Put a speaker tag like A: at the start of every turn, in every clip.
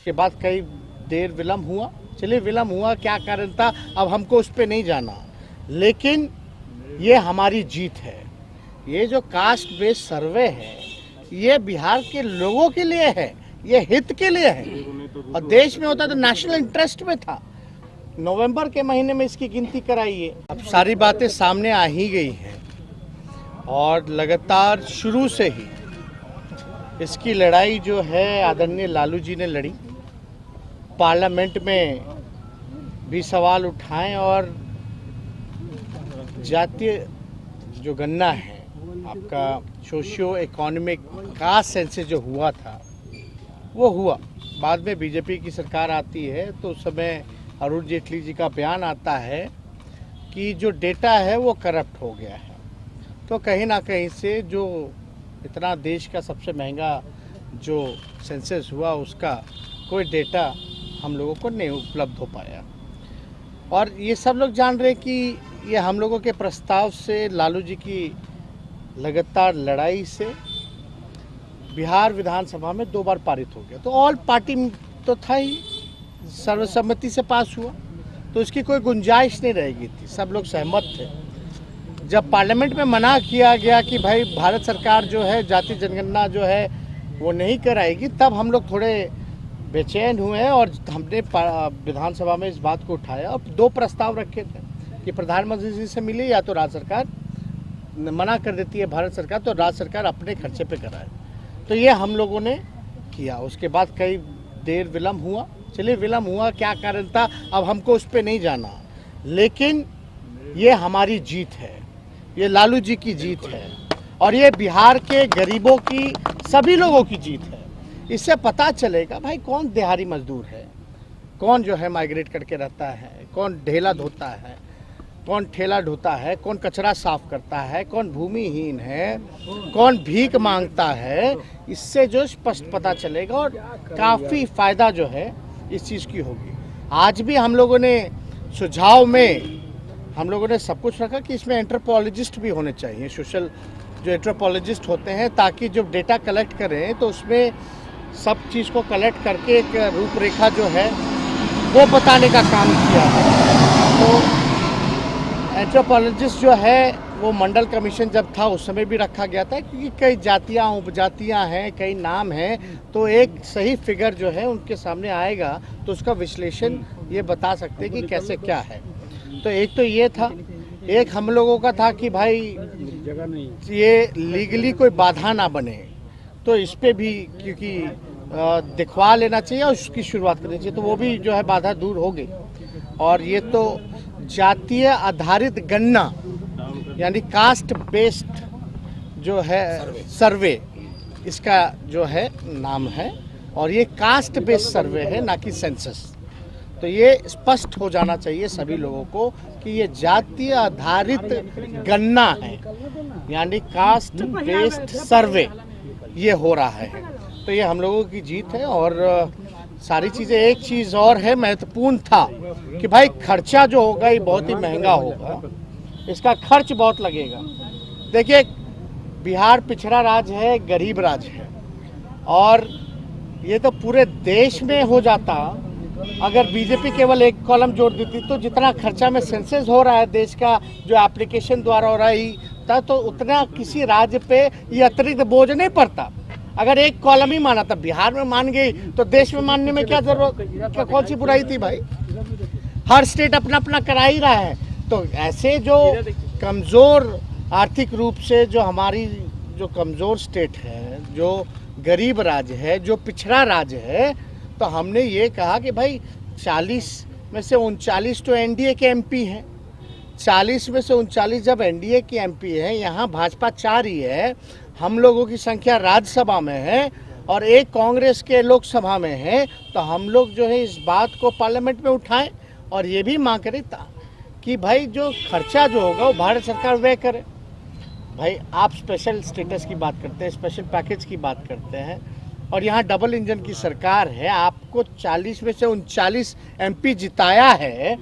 A: के बाद कई देर विलम्ब हुआ। चलिए विलम्ब हुआ, क्या कारण था अब हमको उस पर नहीं जाना, लेकिन ये हमारी जीत है। ये जो कास्ट बेस्ड सर्वे है ये बिहार के लोगों के लिए है, ये हित के लिए है और देश में होता तो नेशनल इंटरेस्ट में था। नवंबर के महीने में इसकी गिनती कराइए। अब सारी बातें सामने आ ही गई हैं और लगातार शुरू से ही इसकी लड़ाई जो है आदरणीय लालू जी ने लड़ी। पार्लियामेंट में भी सवाल उठाएं और जातीय जो गणना है आपका सोशियो इकोनॉमिक कास्ट सेंसस जो हुआ था वो हुआ। बाद में बीजेपी की सरकार आती है तो उस समय अरुण जेटली जी का बयान आता है कि जो डेटा है वो करप्ट हो गया है। तो कहीं ना कहीं से जो इतना देश का सबसे महंगा जो सेंसस हुआ उसका कोई डेटा हम लोगों को नहीं उपलब्ध हो पाया। और ये सब लोग जान रहे कि ये हम लोगों के प्रस्ताव से, लालू जी की लगातार लड़ाई से बिहार विधानसभा में 2 बार पारित हो गया। तो ऑल पार्टी तो था ही, सर्वसम्मति से पास हुआ तो इसकी कोई गुंजाइश नहीं रहेगी थी, सब लोग सहमत थे। जब पार्लियामेंट में मना किया गया कि भाई भारत सरकार जो है जाति जनगणना जो है वो नहीं कराएगी, तब हम लोग थोड़े बेचैन हुए और हमने विधानसभा में इस बात को उठाया और 2 प्रस्ताव रखे थे कि प्रधानमंत्री जी से मिले या तो राज्य सरकार मना कर देती है भारत सरकार तो राज्य सरकार अपने खर्चे पे कराए। तो ये हम लोगों ने किया। उसके बाद कई देर विलम्ब हुआ। चलिए विलम्ब हुआ, क्या कारण था अब हमको उस पर नहीं जाना, लेकिन ये हमारी जीत है, ये लालू जी की जीत है और ये बिहार के गरीबों की, सभी लोगों की जीत है। इससे पता चलेगा भाई कौन दिहाड़ी मजदूर है, कौन जो है माइग्रेट करके रहता है, कौन ढेला धोता है, कौन ठेला ढोता है, कौन कचरा साफ करता है, कौन भूमिहीन है, कौन भीख मांगता है। इससे जो स्पष्ट पता चलेगा और काफ़ी फायदा जो है इस चीज़ की होगी। आज भी हम लोगों ने सुझाव में हम लोगों ने सब कुछ रखा कि इसमें एंथ्रोपोलॉजिस्ट भी होने चाहिए, सोशल जो एंथ्रोपोलॉजिस्ट होते हैं, ताकि जब डेटा कलेक्ट करें तो उसमें सब चीज़ को कलेक्ट करके एक रूपरेखा जो है वो बताने का काम किया है। तो एंथ्रोपोलॉजिस्ट जो है वो मंडल कमीशन जब था उस समय भी रखा गया था, क्योंकि कई जातियाँ उपजातियाँ हैं, कई नाम हैं, तो एक सही फिगर जो है उनके सामने आएगा तो उसका विश्लेषण ये बता सकते हैं कि कैसे क्या है। तो एक तो ये था, एक हम लोगों का था कि भाई ये लीगली कोई बाधा ना बने, तो इस पे भी क्योंकि दिखवा लेना चाहिए और उसकी शुरुआत करनी चाहिए, तो वो भी जो है बाधा दूर हो गई। और ये तो जातीय आधारित गणना यानी कास्ट बेस्ड जो है सर्वे इसका जो है नाम है और ये कास्ट बेस्ड सर्वे है ना कि सेंसस। तो ये स्पष्ट हो जाना चाहिए सभी लोगों को कि ये जातीय आधारित गणना है यानी कास्ट बेस्ड सर्वे ये हो रहा है। तो ये हम लोगों की जीत है और सारी चीज़ें। एक चीज़ और है महत्वपूर्ण था कि भाई खर्चा जो होगा ये बहुत ही महंगा होगा, इसका खर्च बहुत लगेगा। देखिए बिहार पिछड़ा राज्य है, गरीब राज्य है और ये तो पूरे देश में हो जाता अगर बीजेपी केवल एक कॉलम जोड़ देती, तो जितना खर्चा में सेंसस हो रहा है देश का जो एप्लीकेशन द्वारा हो रहा है तो उतना किसी राज्य पे ये अतिरिक्त बोझ नहीं पड़ता। अगर एक कॉलम ही माना था, बिहार में मान गई तो देश में मानने में क्या जरूरत, कौन सी बुराई थी भाई। हर स्टेट अपना अपना करा ही रहा है। तो ऐसे जो कमज़ोर आर्थिक रूप से जो हमारी जो कमज़ोर स्टेट है, जो गरीब राज्य है, जो पिछड़ा राज्य है, तो हमने ये कहा कि भाई 40 में से 39 तो एनडीए के एमपी हैं। 40 में से 39 जब एनडीए की एमपी है, यहाँ भाजपा 4 ही है, हम लोगों की संख्या राज्यसभा में है और 1 कांग्रेस के लोकसभा में है, तो हम लोग जो है इस बात को पार्लियामेंट में उठाएं और ये भी मांग करें कि भाई जो खर्चा जो होगा वो भारत सरकार व्यय करे। भाई आप स्पेशल स्टेटस की बात करते हैं, स्पेशल पैकेज की बात करते हैं और यहाँ डबल इंजन की सरकार है, आपको 40 में से 39 एमपी जिताया है,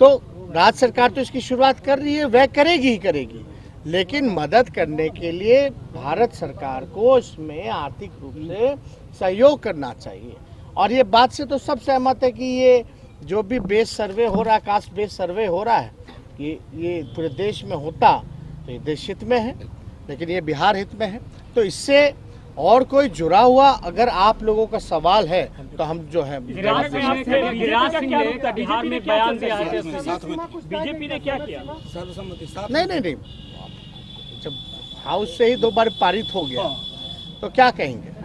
A: तो राज्य सरकार तो इसकी शुरुआत कर रही है, वह करेगी ही करेगी, लेकिन मदद करने के लिए भारत सरकार को इसमें आर्थिक रूप से सहयोग करना चाहिए। और ये बात से तो सब सहमत है कि ये जो भी बेस सर्वे हो रहा है, कास्ट बेस सर्वे हो रहा है, ये पूरे देश में होता तो ये देश हित में है, लेकिन ये बिहार हित में है। तो इससे और कोई जुड़ा हुआ अगर आप लोगों का सवाल है तो हम जो है
B: गिरिराज सिंह ने कटिहार में बयान दिया है, बीजेपी ने क्या किया?
A: नहीं, जब हाउस से ही 2 बार पारित हो गया तो क्या कहेंगे।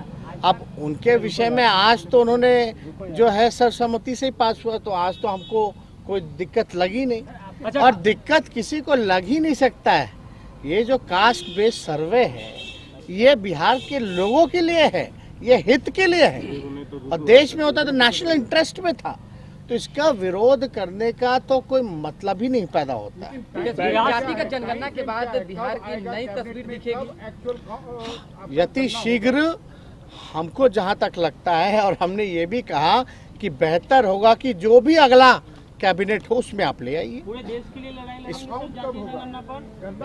A: अब उनके विषय में आज तो उन्होंने जो है सर्वसम्मति से ही पास हुआ, तो आज तो हमको कोई दिक्कत लगी नहीं।
B: अच्छा।
A: और दिक्कत किसी को लग ही नहीं सकता है। ये जो कास्ट बेस्ड सर्वे है ये बिहार के लोगों के लिए है, ये हित के लिए है, और देश में होता तो नेशनल इंटरेस्ट में था, तो इसका विरोध करने का तो कोई मतलब ही नहीं पैदा होता है।
C: जातिगत जनगणना के बाद बिहार की नई तस्वीर दिखेगी
A: यति शीघ्र, हमको जहां तक लगता है, और हमने ये भी कहा कि बेहतर होगा कि जो भी अगला कैबिनेट हो उसमें आप ले आइए।
B: पूरे देश के लिए लड़ाई लड़ेंगे जातीय जनगणना पर,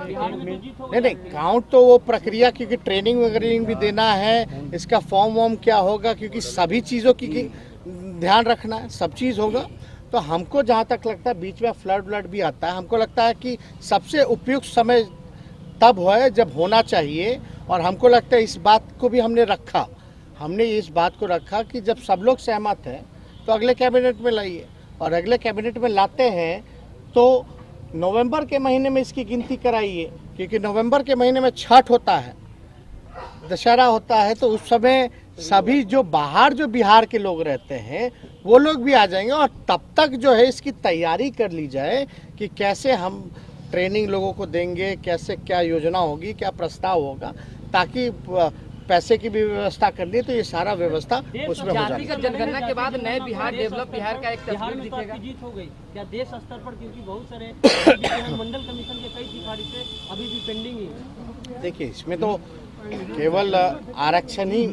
B: बिहार में तो जीत हो गई।
A: नहीं, काउंट तो वो प्रक्रिया, क्योंकि ट्रेनिंग वगैरह भी देना है, इसका फॉर्म वॉर्म क्या होगा, क्योंकि सभी चीज़ों की ध्यान रखना है, सब चीज़ होगा। तो हमको जहाँ तक लगता है बीच में फ्लड भी आता है, हमको लगता है कि सबसे उपयुक्त समय तब है जब होना चाहिए। और हमको लगता है इस बात को भी हमने इस बात को रखा कि जब सब लोग सहमत हैं तो अगले कैबिनेट में लाइए, और अगले कैबिनेट में लाते हैं तो नवंबर के महीने में इसकी गिनती कराइए, क्योंकि नवंबर के महीने में छठ होता है, दशहरा होता है, तो उस समय सभी जो बाहर जो बिहार के लोग रहते हैं वो लोग भी आ जाएंगे, और तब तक जो है इसकी तैयारी कर ली जाए कि कैसे हम ट्रेनिंग लोगों को देंगे, कैसे क्या योजना होगी, क्या प्रस्ताव होगा, ताकि पैसे की भी व्यवस्था करनी है, तो ये सारा व्यवस्था उसमें हो जाएगी।
C: जातिगत जनगणना के बाद नए बिहार डेवलप बिहार का एक
B: बिहार
C: तस्वीर
B: में तो
C: दिखेगा।
B: आपकी जीत हो गई क्या देश स्तर पर? क्योंकि बहुत सारे मंडल कमीशन के कई सिफारिशें अभी भी पेंडिंग ही है।
A: देखिए, इसमें तो केवल आरक्षण ही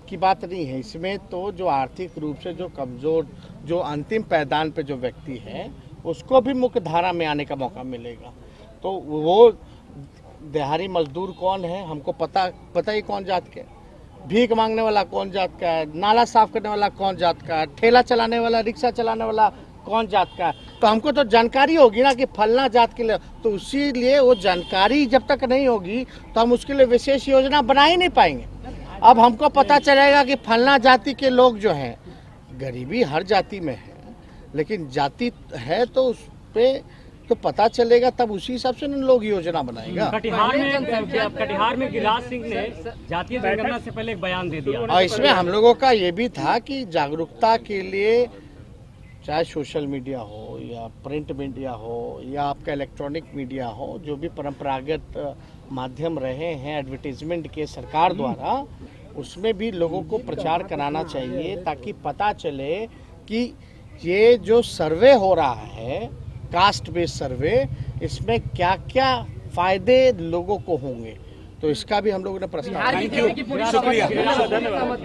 A: की बात नहीं है, इसमें तो जो आर्थिक रूप से जो कमजोर, जो अंतिम पायदान पे जो व्यक्ति है उसको भी मुख्य धारा में आने का मौका मिलेगा। तो वो दिहाड़ी मजदूर कौन है हमको पता ही कौन जात के, भीख मांगने वाला कौन जात का है, नाला साफ करने वाला कौन जात का है, ठेला चलाने वाला, रिक्शा चलाने वाला कौन जात का है, तो हमको तो जानकारी होगी ना कि फलना जात के लिए। तो इसीलिए वो जानकारी जब तक नहीं होगी तो हम उसके लिए विशेष योजना बना ही नहीं पाएंगे। अब हमको पता चलेगा कि फलना जाति के लोग जो हैं, गरीबी हर जाति में है, लेकिन जाति है तो उस पर तो पता चलेगा, तब उसी हिसाब से लोग योजना बनाएगा।
B: कटिहार में गिरिराज सिंह ने जातीय जनगणना से पहले एक बयान दे दिया,
A: और इसमें हम लोगों का ये भी था कि जागरूकता के लिए चाहे सोशल मीडिया हो या प्रिंट मीडिया हो या आपका इलेक्ट्रॉनिक मीडिया हो, जो भी परंपरागत माध्यम रहे हैं एडवर्टीजमेंट के सरकार द्वारा, उसमें भी लोगों को प्रचार कराना चाहिए, ताकि पता चले कि ये जो सर्वे हो रहा है कास्ट बेस्ड सर्वे, इसमें क्या क्या फायदे लोगों को होंगे, तो इसका भी हम लोगों ने प्रस्ताव किया।
C: शुक्रिया,
B: धन्यवाद।